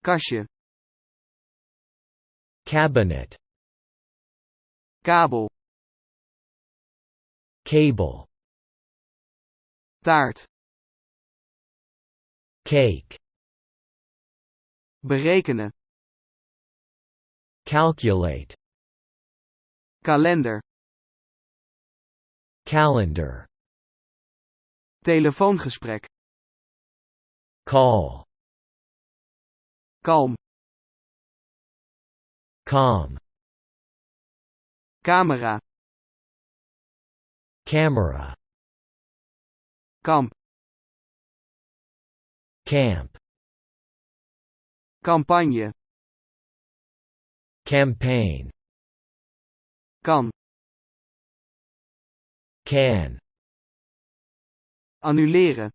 kastje, cabinet, kabel, cable, taart, cake, berekenen, calculate, kalender, calendar, telefoongesprek, call, kalm, calm, camera, camera, kamp, camp, campagne, campaign, kan, can, annuleren,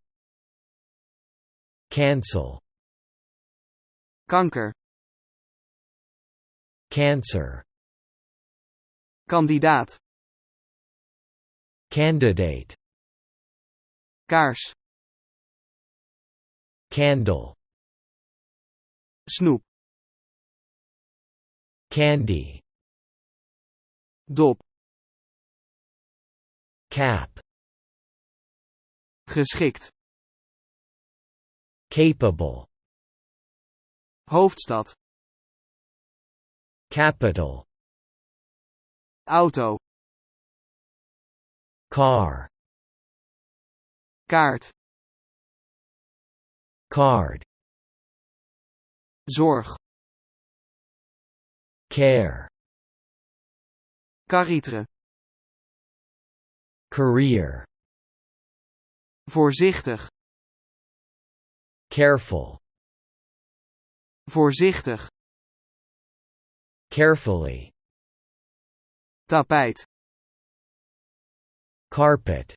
cancel, kanker, cancer, kandidaat, candidate, kaars, candle, snoep, candy, dop, cap, geschikt, capable, hoofdstad, capital, auto, car, kaart, card, zorg, care, karritre, career, voorzichtig, careful, voorzichtig, carefully, tapijt, carpet,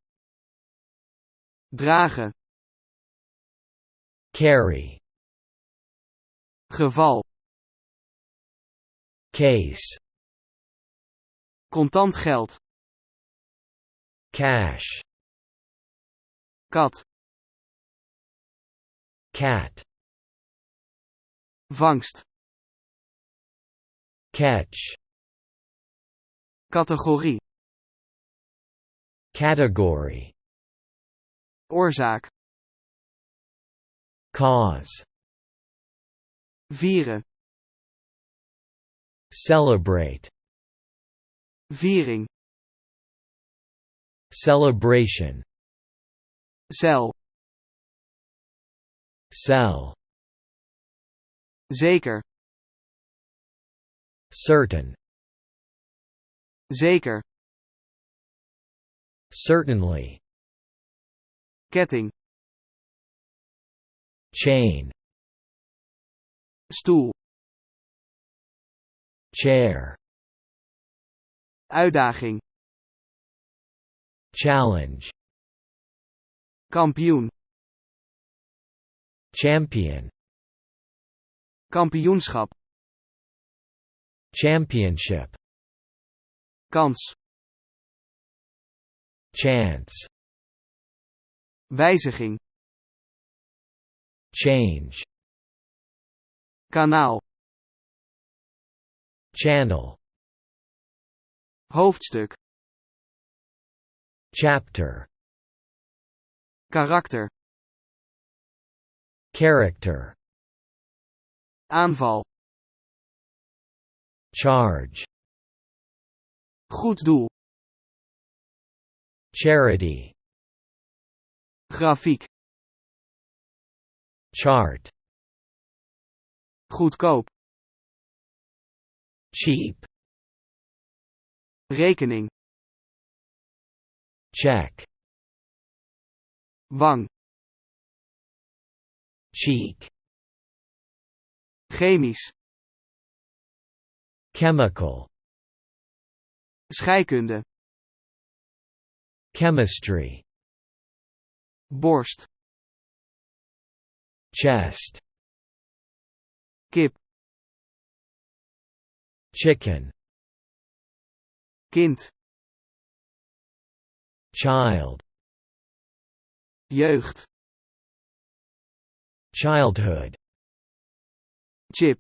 dragen, carry, geval, case, contant geld, cash, kat, cat, vangst, catch, categorie, category, oorzaak, cause, vieren, celebrate, viering, celebration, cel, sell, zeker, certain, zeker, certainly, ketting, chain, stoel, chair, uitdaging, challenge, kampioen, champion, kampioenschap, championship, kans, chance, wijziging, change, kanaal, channel, hoofdstuk, chapter, karakter, character, aanval, charge, goed doel, charity, grafiek, chart, goedkoop, cheap, rekening, check, wang, cheek, chemisch, chemical, scheikunde, chemistry, borst, chest, kip, chicken, kind, child, jeugd, childhood, chip,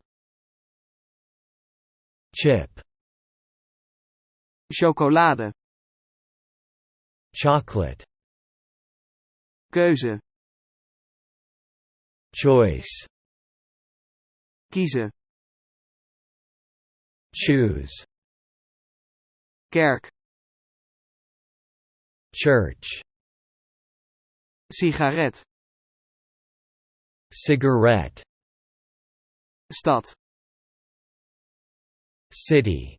chip, chocolade, chocolate, keuze, choice, kiezen, choose, kerk, church, sigaret, cigarette, stad, city,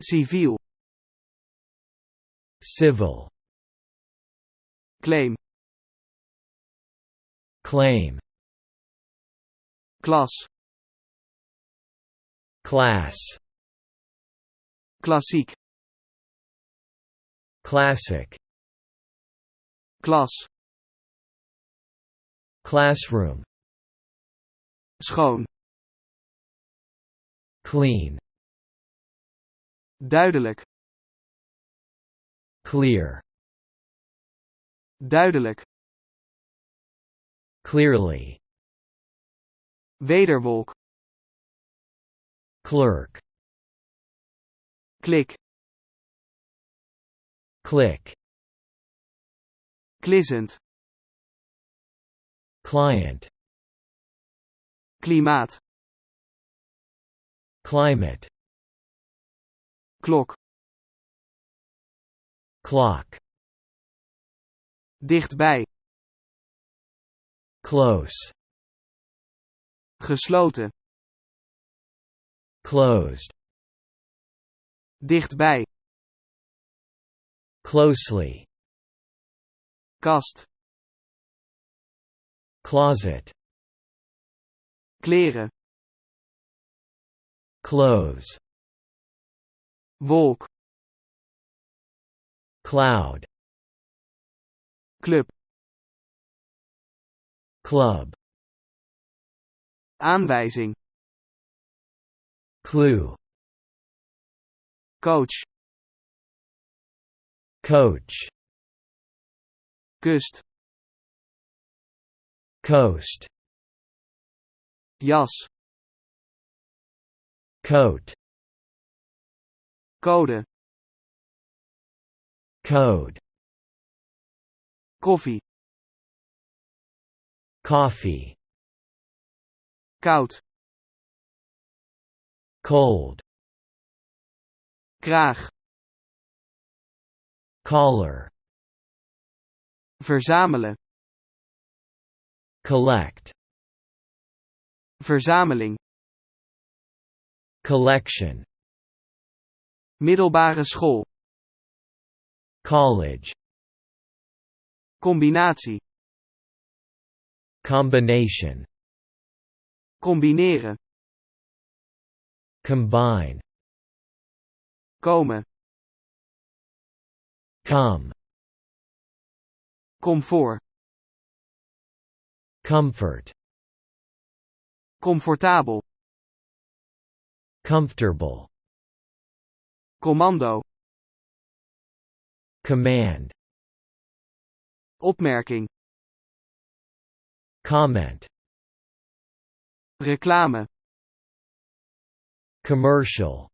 civiel, civil, claim, claim, klas, class, klassiek, classic, klas, classroom, schoon, clean, duidelijk, clear, duidelijk, clearly, wederwolk, clerk, klik, click, klissend, client, klimaat, climate, klok, clock, dichtbij, close, gesloten, closed, dichtbij, closely, kast, closet, kleren, clothes, wolk, cloud, club, club, aanwijzing, clue, coach, coach, kust, coast, jas, coat, code, code, koffie, coffee, koud, cold, kraag, collar, verzamelen, collect, verzameling, collection, middelbare school, college, combinatie, combination, combineren, combine, komen, come, comfort, comfort, comfortabel, comfortable, commando, command, opmerking, comment, reclame, commercial,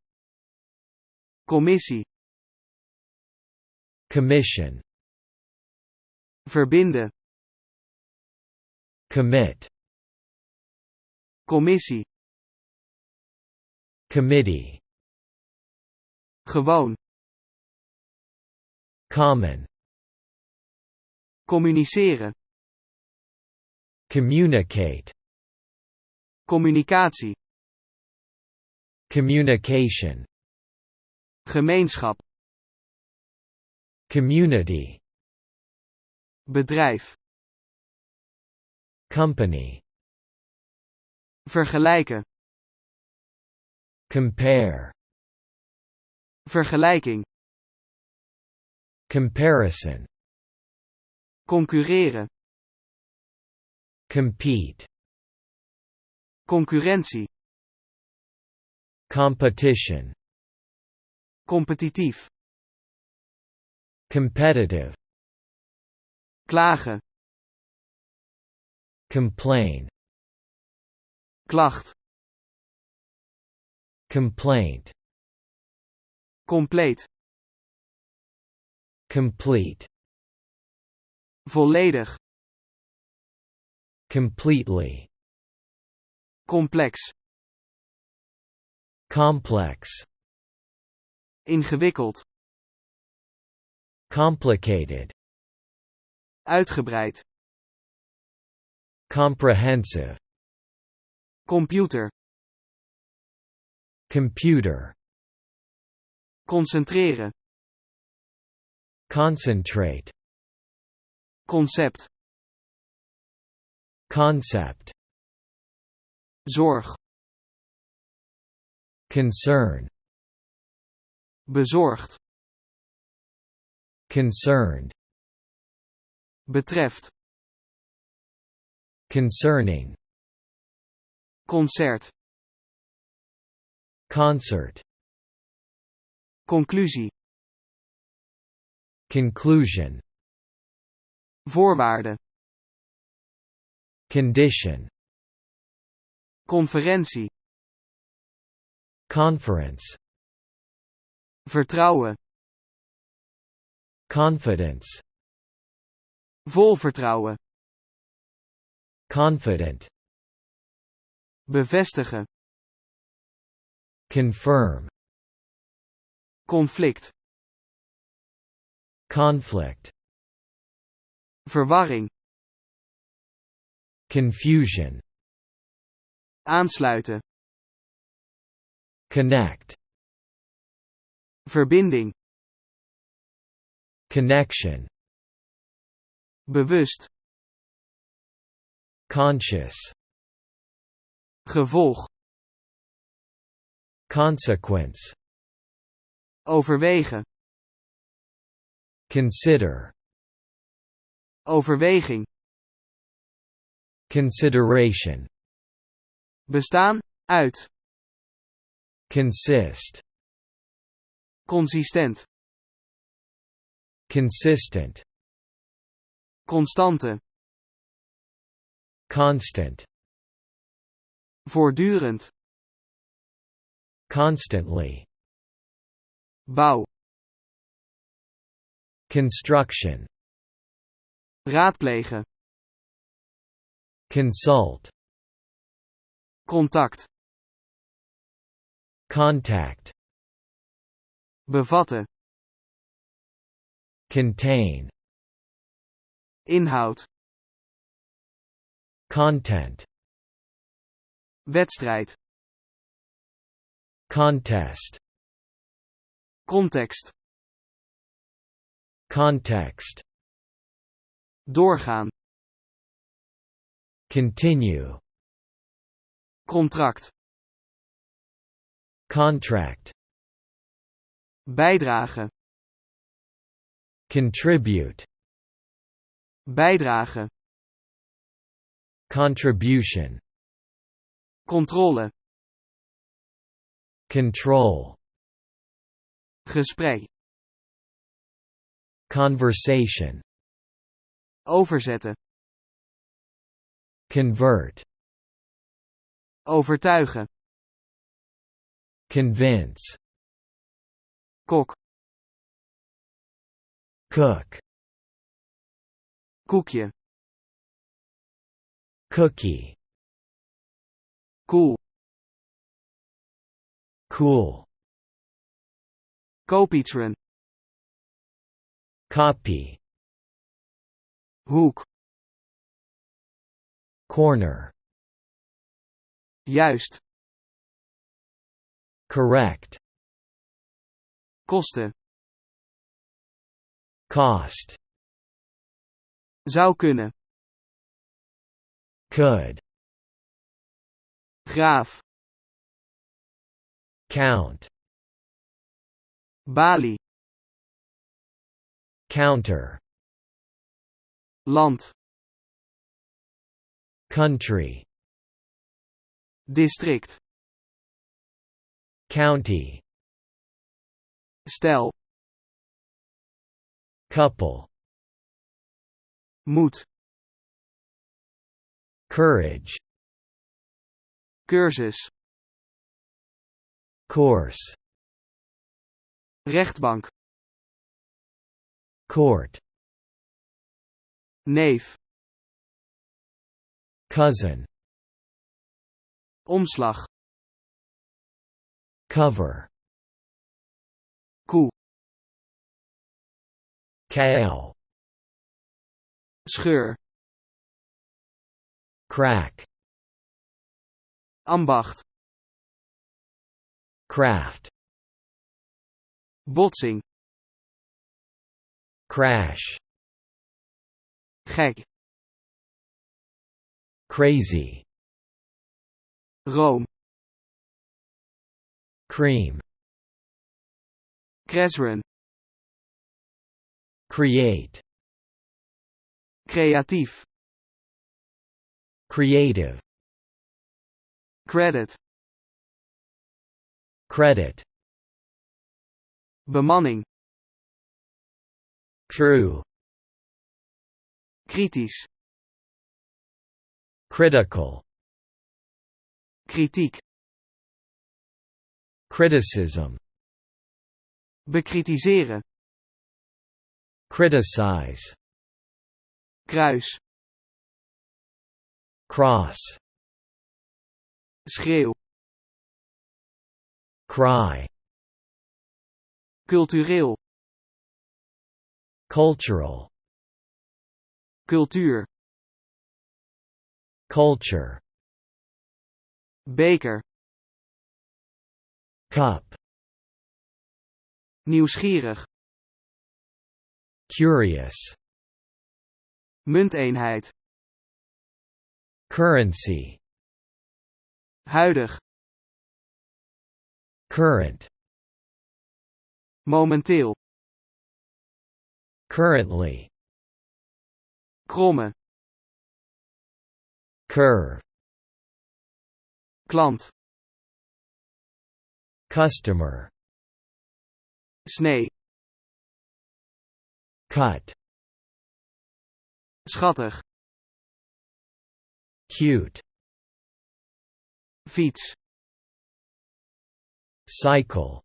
commissie, commission, verbinden, commit, commissie, committee, gewoon, common, communiceren, communicate, communicatie, communication, gemeenschap, community, bedrijf, company, vergelijken, compare, vergelijking, comparison, concurreren, compete, concurrentie, competition, competitief, competitive, klagen, complain, Klacht. Complaint. Compleet. Complete. Volledig. Completely. Complex. Complex. Ingewikkeld. Complicated. Uitgebreid. Comprehensive. Computer. Computer. Concentreren. Concentrate. Concept. Concept. Zorg. Concern. Bezorgd. Concerned. Betreft. Concerning. Concert. Concert. Conclusie. Conclusion. Voorwaarde. Condition. Conferentie. Conference. Vertrouwen. Confidence. Vol vertrouwen. Confident. Bevestigen. Confirm. Conflict. Conflict. Verwarring. Confusion. Aansluiten. Connect. Verbinding. Connection. Bewust. Conscious. Gevolg. Consequence. Overwegen. Consider. Overweging. Consideration. Bestaan. Uit. Consist. Consistent. Consistent. Constante. Constant. Voortdurend. Constantly. Bouw. Construction. Raadplegen. Consult. Contact. Contact. Bevatten. Contain. Inhoud. Content. Wedstrijd. Contest. Context. Context. Doorgaan. Continue. Contract. Contract. Bijdrage. Contribute. Bijdrage. Contribution. Controle. Control. Gesprek. Conversation. Overzetten. Convert. Overtuigen. Convince. Kok. Cook. Koekje. Cookie. Koel. Cool. Kopieteren. Copy. Hoek. Corner. Juist. Correct. Kosten. Cost. Zou kunnen. Could. Graaf. Count. Balie. Counter. Land. Country. District. County. Stel. Couple. Moed. Courage. Cursus. Course. Rechtbank. Court. Neef. Cousin. Omslag. Cover. Koe. Cow. Scheur. Crack. Ambacht. Craft. Botsing. Crash. Gek. Crazy. Room. Cream. Cresrun. Create. Creatief. Creative. Credit. Credit. Bemanning. True. Kritisch. Critical. Kritiek. Criticism. Bekritiseren. Criticize. Kruis. Cross. Schreeuw. Cry. Cultureel. Cultural. Cultuur. Culture. Beker. Cup. Nieuwsgierig. Curious. Munteenheid. Currency. Huidig. Current. Momenteel. Currently. Kromme. Curve. Klant. Customer. Snee. Cut. Schattig. Cute. Fiets. Cycle.